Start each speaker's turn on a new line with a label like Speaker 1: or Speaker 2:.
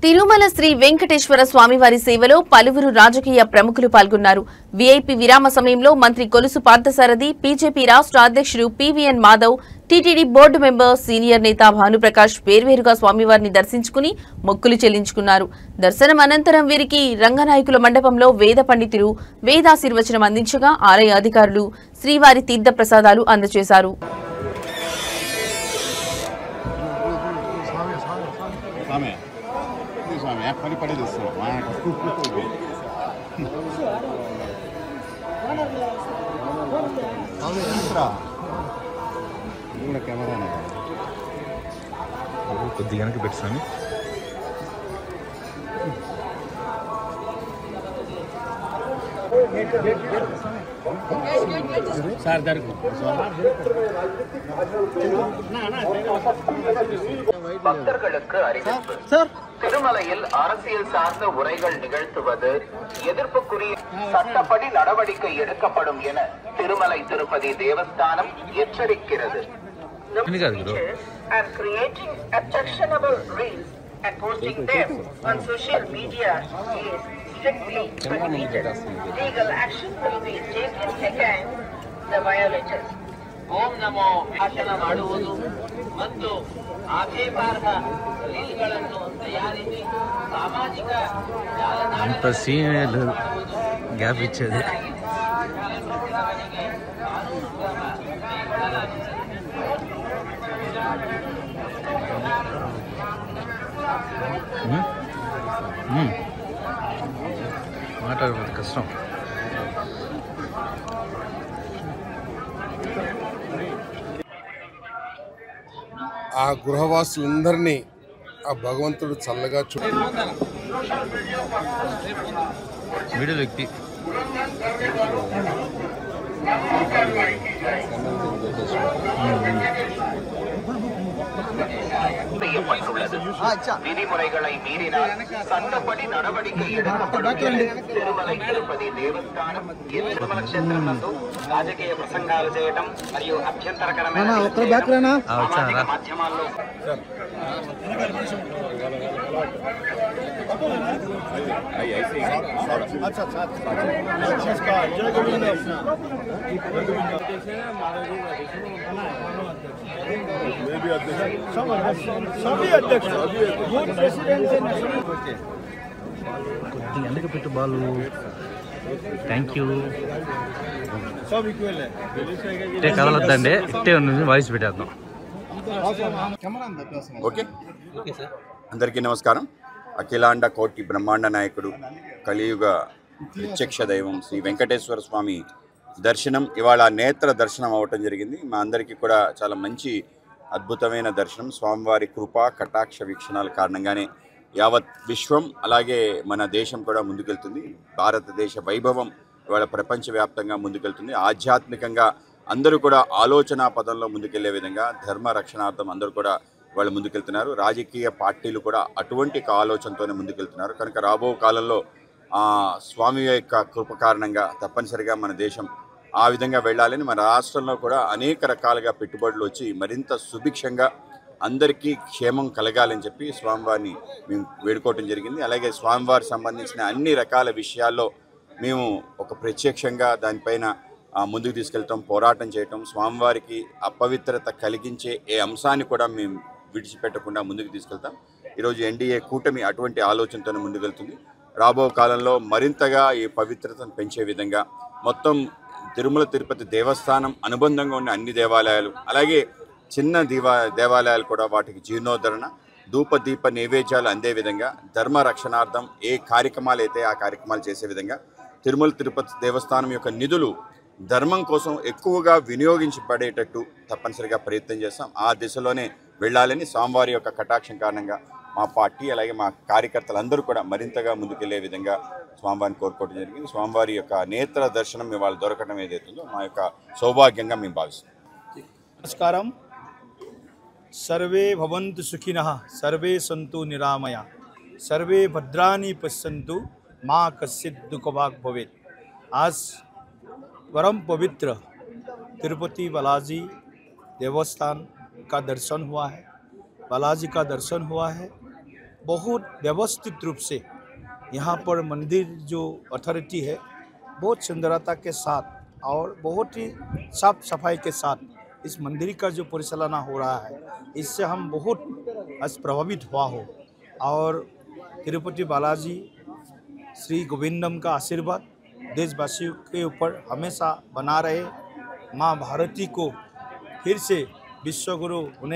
Speaker 1: తిరుమల శ్రీ వెంకటేశ్వర స్వామివారి సేవలో పలువురు రాజకీయ ప్రముఖులు పాల్గొన్నారు. వీఐపీ విరామ సమయంలో మంత్రి కొలుసు పార్థసారథి, బీజేపీ రాష్ట్ర అధ్యక్షుడు PVN Madhav, TTD board member, senior నేత భానుప్రకాష్ వేర్వేరుగా స్వామివారిని దర్శించుకుని మొక్కులు చెల్లించుకున్నారు. దర్శనం అనంతరం వీరికి రంగనాయకుల మండపంలో వేద పండితులు వేదాశీర్వచనం అందించగా ఆలయ అధికారులు శ్రీవారి తీర్థ ప్రసాదాలు అందజేశారు.
Speaker 2: కొద్దిగా పెట్టుసాను.
Speaker 3: பக்தர்களுக்கு அறிவிப்பு. திருமலையில் அரசியல் சார்ந்த உரைகள் நிகழ்த்துவது எதிர்ப்புக்குரிய சட்டப்படி நடவடிக்கை எடுக்கப்படும் என Thirumalai Tirupati Devasthanam எச்சரிக்கிறது. And creating objectionable reels and posting them on social media is strictly prohibited. Legal action will be taken against the violators. ಓಂ ನಮೋ ಭಾಷಣ ಮಾಡುವುದು ಮತ್ತು ಆಕ್ಷೇಪಾರ್ಹ ರೀಲ್ಗಳನ್ನು ತಯಾರಿಸಿ ಸಾಮಾಜಿಕ ಜಾಲತಾಣಗಳಲ್ಲಿ
Speaker 2: ಗ್ಯಾಪ್ ಇಚ್ಛೆದೆ. మాట్లాడబోదు కష్టం.
Speaker 4: ఆ గృహవాసులందరినీ ఆ భగవంతుడు చల్లగా
Speaker 2: వీడియో వ్యక్తి
Speaker 3: விதிமுறைகளை மீறினால் சட்டப்படி நடவடிக்கை எடுக்கப்படும். తిరుమలై తిరుపతి దేవస్థానం తిరుమల క్షేత్రం నందు రాజకీయ ప్రసంగాలు చేయడం మరియు అభ్యంతరకరమైన సామాజిక మాధ్యమాల్లో
Speaker 2: కొద్దిగా పెట్టు బాలు. Thank you. ఇట్టే కదలొద్దండి, ఇట్టే వాయిస్ పెట్టేద్దాం.
Speaker 5: ఓకే, అందరికీ నమస్కారం. అఖిలాండ కోటి బ్రహ్మాండ నాయకుడు, కలియుగ ప్రత్యక్ష దైవం శ్రీ వెంకటేశ్వర స్వామి దర్శనం ఇవాళ నేత్ర దర్శనం అవ్వటం జరిగింది. మా అందరికీ కూడా చాలా మంచి అద్భుతమైన దర్శనం. స్వామివారి కృపా కటాక్ష వీక్షణాల కారణంగానే యావత్ విశ్వం అలాగే మన దేశం కూడా ముందుకెళ్తుంది. భారతదేశ వైభవం ఇవాళ ప్రపంచవ్యాప్తంగా ముందుకెళ్తుంది. ఆధ్యాత్మికంగా అందరూ కూడా ఆలోచన పదంలో ముందుకెళ్లే విధంగా ధర్మ రక్షణార్థం అందరూ కూడా వాళ్ళు ముందుకెళ్తున్నారు. రాజకీయ పార్టీలు కూడా అటువంటి ఆలోచనతోనే ముందుకెళ్తున్నారు. కనుక రాబో కాలంలో స్వామి యొక్క కృప కారణంగా తప్పనిసరిగా మన దేశం ఆ విధంగా వెళ్ళాలని, మన రాష్ట్రంలో కూడా అనేక రకాలుగా పెట్టుబడులు వచ్చి మరింత సుభిక్షంగా అందరికీ క్షేమం కలగాలని చెప్పి స్వామివారిని మేము వేడుకోవటం జరిగింది. అలాగే స్వామివారికి సంబంధించిన అన్ని రకాల విషయాల్లో మేము ఒక ప్రత్యక్షంగా దానిపైన ముందుకు తీసుకెళ్తాం, పోరాటం చేయటం, స్వామివారికి అపవిత్రత కలిగించే ఏ అంశాన్ని కూడా మేము విడిచిపెట్టకుండా ముందుకు తీసుకెళ్తాం. ఈరోజు ఎన్డీఏ కూటమి అటువంటి ఆలోచనతోనే ముందుకెళ్తుంది. రాబో కాలంలో మరింతగా ఈ పవిత్రతను పెంచే విధంగా మొత్తం తిరుమల తిరుపతి దేవస్థానం అనుబంధంగా ఉన్న అన్ని దేవాలయాలు, అలాగే చిన్న దేవాలయాలు కూడా వాటికి జీర్ణోద్ధరణ, ధూపదీప నైవేద్యాలు అందే విధంగా, ధర్మ రక్షణార్థం ఏ కార్యక్రమాలు అయితే ఆ కార్యక్రమాలు చేసే విధంగా తిరుమల తిరుపతి దేవస్థానం యొక్క నిధులు ధర్మం కోసం ఎక్కువగా వినియోగించబడేటట్టు తప్పనిసరిగా ప్రయత్నం చేస్తాం. ఆ దిశలోనే వెళ్ళాలని స్వామివారి యొక్క కటాక్షం కారణంగా మా పార్టీ అలాగే మా కార్యకర్తలందరూ కూడా మరింతగా ముందుకెళ్లే విధంగా స్వామివారిని కోరుకోవడం జరిగింది. స్వామివారి యొక్క నేత్ర దర్శనం ఇవాళ దొరకడం ఏదైతుందో మా యొక్క సౌభాగ్యంగా మేము భావిస్తాం.
Speaker 6: నమస్కారం. సర్వే భవంతు సుఖినః, సర్వే సంతు నిరామయ, సర్వే భద్రాని పశ్యంతు, మా కశ్చిత్ దుఃఖభాగ్ భవేత్. आज परम पवित्र तिरुपति बालाजी देवस्थान का दर्शन हुआ है, बालाजी का दर्शन हुआ है। बहुत व्यवस्थित रूप से यहाँ पर मंदिर जो अथॉरिटी है बहुत सुंदरता के साथ और बहुत ही साफ सफाई के साथ इस मंदिर का जो परिचालना हो रहा है, इससे हम बहुत आज प्रभावित हुआ हो। और तिरुपति बालाजी श्री गोविंदम का आशीर्वाद देशवासियों के ऊपर हमेशा बना रहे। माँ भारती को फिर से विश्वगुरु होने